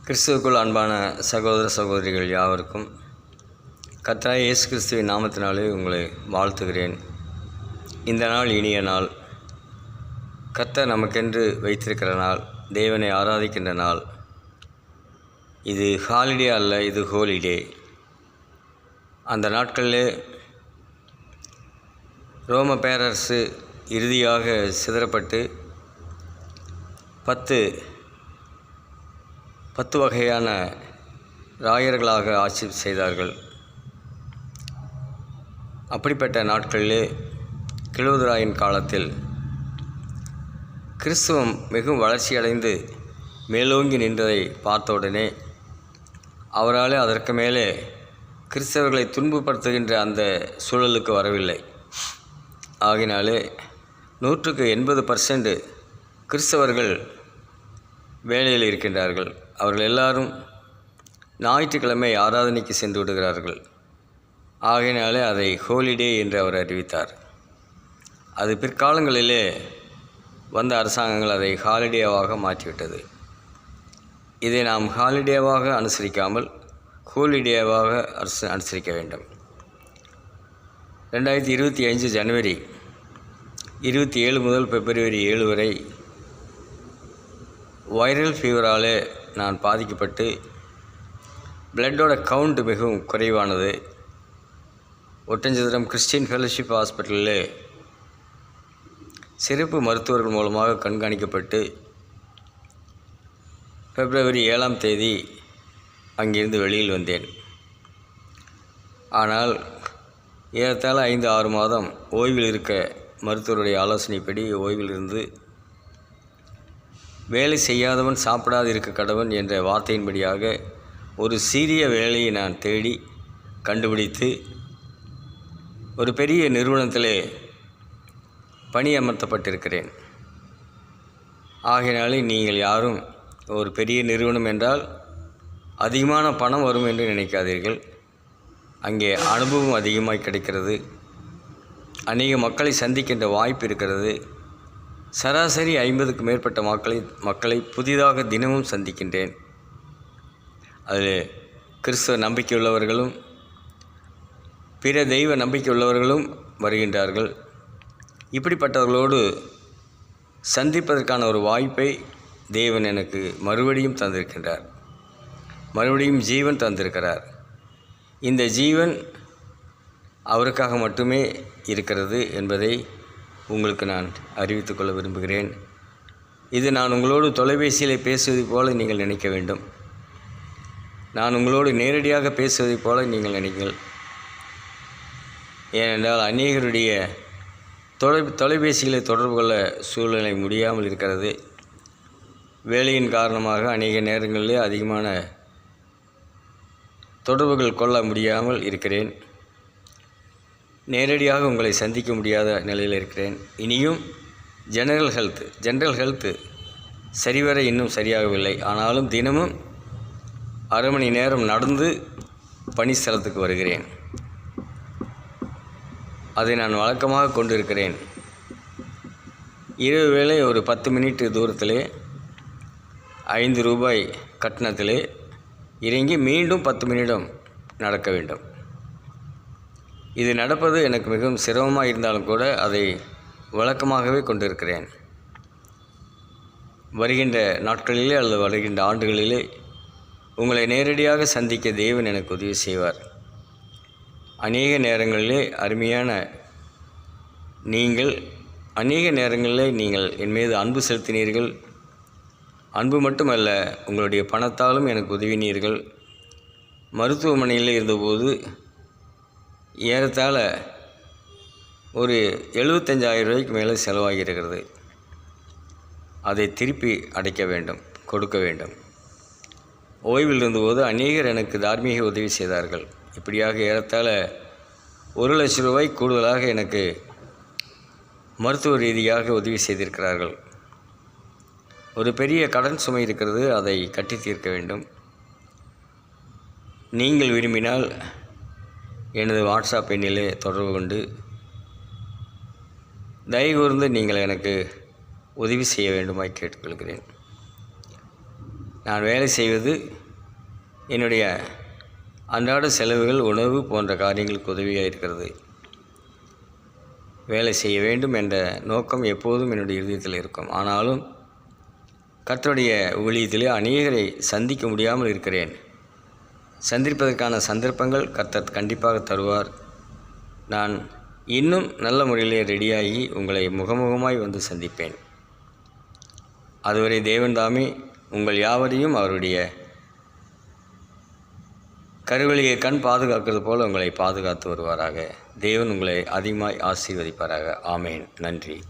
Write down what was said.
கிறிஸ்துவுக்குள் அன்பான சகோதர சகோதரிகள் யாவருக்கும் கர்த்தராகிய இயேசு கிறிஸ்துவின் நாமத்தினாலே உங்களை வாழ்த்துகிறேன். இந்த நாள் இனிய நாள். கர்த்தர் நமக்கென்று வைத்திருக்கிற நாள், தேவனை ஆராதிக்கின்ற நாள். இது ஹாலிடே அல்ல, இது ஹோலிடே. அந்த நாட்களிலே ரோம பேரரசு இறுதியாக சிதறப்பட்டு 10 வகையான ராயர்களாக ஆட்சி செய்தார்கள். அப்படிப்பட்ட நாட்களிலே கிலோதுராயின் காலத்தில் கிறிஸ்துவம் மிகவும் வளர்ச்சியடைந்து மேலோங்கி நின்றதை பார்த்தவுடனே அவரால் அதற்கு மேலே கிறிஸ்தவர்களை துன்பப்படுத்துகின்ற அந்த சூழலுக்கு வரவில்லை. ஆகினாலே 100% கிறிஸ்தவர்கள் வேலையில் இருக்கின்றார்கள். அவர்கள் எல்லாரும் ஞாயிற்றுக்கிழமை ஆராதனைக்கு சென்று விடுகிறார்கள். ஆகையினாலே அதை ஹோலிடே என்று அவர் அறிவித்தார். அது பிற்காலங்களிலே வந்த அரசாங்கங்கள் அதை ஹாலிடேவாக மாற்றிவிட்டது. இதை நாம் ஹாலிடேவாக அனுசரிக்காமல் ஹோலிடேவாக அனுசரிக்க வேண்டும். 2025 ஜனவரி 27 முதல் பிப்ரவரி 7 வரை வைரல் ஃபீவரால் நான் பாதிக்கப்பட்டு பிளட்டோட கவுண்ட் மிகவும் குறைவானது. ஒட்டஞ்சத்திரம் கிறிஸ்டியன் ஃபெலோஷிப் ஹாஸ்பிட்டலில் சிறப்பு மருத்துவர்கள் மூலமாக கண்காணிக்கப்பட்டு பிப்ரவரி 7ஆம் தேதி அங்கிருந்து வெளியில் வந்தேன். ஆனால் ஏறத்தாழ 5-6 மாதம் ஓய்வில் இருக்க மருத்துவருடைய ஆலோசனைப்படி ஓய்வில் இருந்து வேலை செய்யாதவன் சாப்பிடாது இருக்க கடவன் என்ற வார்த்தையின்படியாக ஒரு சீரிய வேலையை நான் தேடி கண்டுபிடித்து ஒரு பெரிய நிறுவனத்திலே பணியமர்த்தப்பட்டிருக்கிறேன். ஆகையினாலே நீங்கள் யாரும் ஒரு பெரிய நிறுவனம் என்றால் அதிகமான பணம் வரும் என்று நினைக்காதீர்கள். அங்கே அனுபவம் அதிகமாக கிடைக்கிறது. அநேக மக்களை சந்திக்கின்ற வாய்ப்பு இருக்கிறது. சராசரி 50க்கு மேற்பட்ட மக்களை புதிதாக தினமும் சந்திக்கின்றேன். அதில் கிறிஸ்தவ நம்பிக்கையுள்ளவர்களும் பிற தெய்வ நம்பிக்கையுள்ளவர்களும் வருகின்றார்கள். இப்படிப்பட்டவர்களோடு சந்திப்பதற்கான ஒரு வாய்ப்பை தேவன் எனக்கு மறுபடியும் தந்திருக்கின்றார். மறுபடியும் ஜீவன் தந்திருக்கிறார். இந்த ஜீவன் அவருக்காக மட்டுமே இருக்கிறது என்பதை உங்களுக்கு நான் அறிவித்துக்கொள்ள விரும்புகிறேன். இது நான் உங்களோடு தொலைபேசியில் பேசுவதைப் போல நீங்கள் நினைக்க வேண்டும். நான் உங்களோடு நேரடியாக பேசுவதைப் போல நீங்கள் நினைங்கள். ஏனென்றால் அநேகருடைய தொலைபேசிகளை தொடர்பு கொள்ள சூழ்நிலை முடியாமல் இருக்கிறது. வேலையின் காரணமாக அநேக நேரங்களிலே அதிகமான தொடர்புகள் கொள்ள முடியாமல் இருக்கிறேன். நேரடியாக உங்களை சந்திக்க முடியாத நிலையில் இருக்கிறேன். இனியும் ஜெனரல் ஹெல்த் சரிவர இன்னும் சரியாகவில்லை. ஆனாலும் தினமும் அரை மணி நேரம் நடந்து பணிஸ்தலத்துக்கு வருகிறேன். அதை நான் வழக்கமாக கொண்டிருக்கிறேன். இரவு வேளை ஒரு 10 மினிட் தூரத்திலே ₹5 கட்டணத்திலே இறங்கி மீண்டும் 10 நிமிடம் நடக்க வேண்டும். இது நடப்பது எனக்கு மிகவும் சிரமமாக இருந்தாலும் கூட அதை வழக்கமாகவே கொண்டிருக்கிறேன். வருகின்ற நாட்களிலே அல்லது வருகின்ற ஆண்டுகளிலே உங்களை நேரடியாக சந்திக்க தேவன் எனக்கு உதவி செய்வார். அநேக நேரங்களிலே அநேக நேரங்களிலே நீங்கள் என் மீது அன்பு செலுத்தினீர்கள். அன்பு மட்டுமல்ல, உங்களுடைய பணத்தாலும் எனக்கு உதவினீர்கள். மருத்துவமனையில் இருந்தபோது ஏறத்தாழ ஒரு ₹75,000 மேலே செலவாகியிருக்கிறது. அதை திருப்பி அடைக்க வேண்டும், கொடுக்க வேண்டும். ஓய்வில் இருந்தபோது அநேகர் எனக்கு தார்மீக உதவி செய்தார்கள். இப்படியாக ஏறத்தாழ ₹1,00,000 கூடுதலாக எனக்கு மருத்துவ ரீதியாக உதவி செய்திருக்கிறார்கள். ஒரு பெரிய கடன் சுமை இருக்கிறது, அதை கட்டி தீர்க்க வேண்டும். நீங்கள் விரும்பினால் எனது வாட்ஸ்அப் எண்ணிலே தொடர்பு கொண்டு தயவுகூர்ந்து நீங்கள் எனக்கு உதவி செய்ய வேண்டுமாய் கேட்டுக்கொள்கிறேன். நான் வேலை செய்வது என்னுடைய அன்றாட செலவுகள், உணவு போன்ற காரியங்களுக்கு உதவியாக இருக்கிறது. வேலை செய்ய வேண்டும் என்ற நோக்கம் எப்போதும் என்னுடைய இதயத்தில் இருக்கும். ஆனாலும் கர்த்தருடைய ஊழியத்திலே அநேகரை சந்திக்க முடியாமல் இருக்கிறேன். சந்திப்பதற்கான சந்தர்ப்பங்கள் கர்த்தர் கண்டிப்பாக தருவார். நான் இன்னும் நல்ல முறையிலே ரெடியாகி உங்களை முகமுகமாய் வந்து சந்திப்பேன். அதுவரை தேவன் தாமே உங்கள் யாவரையும் அவருடைய கருவழியை கண் பாதுகாக்கிறது போல உங்களை பாதுகாத்து வருவாராக. தேவன் உங்களை அதிகமாய் ஆசீர்வதிப்பாராக. ஆமேன். நன்றி.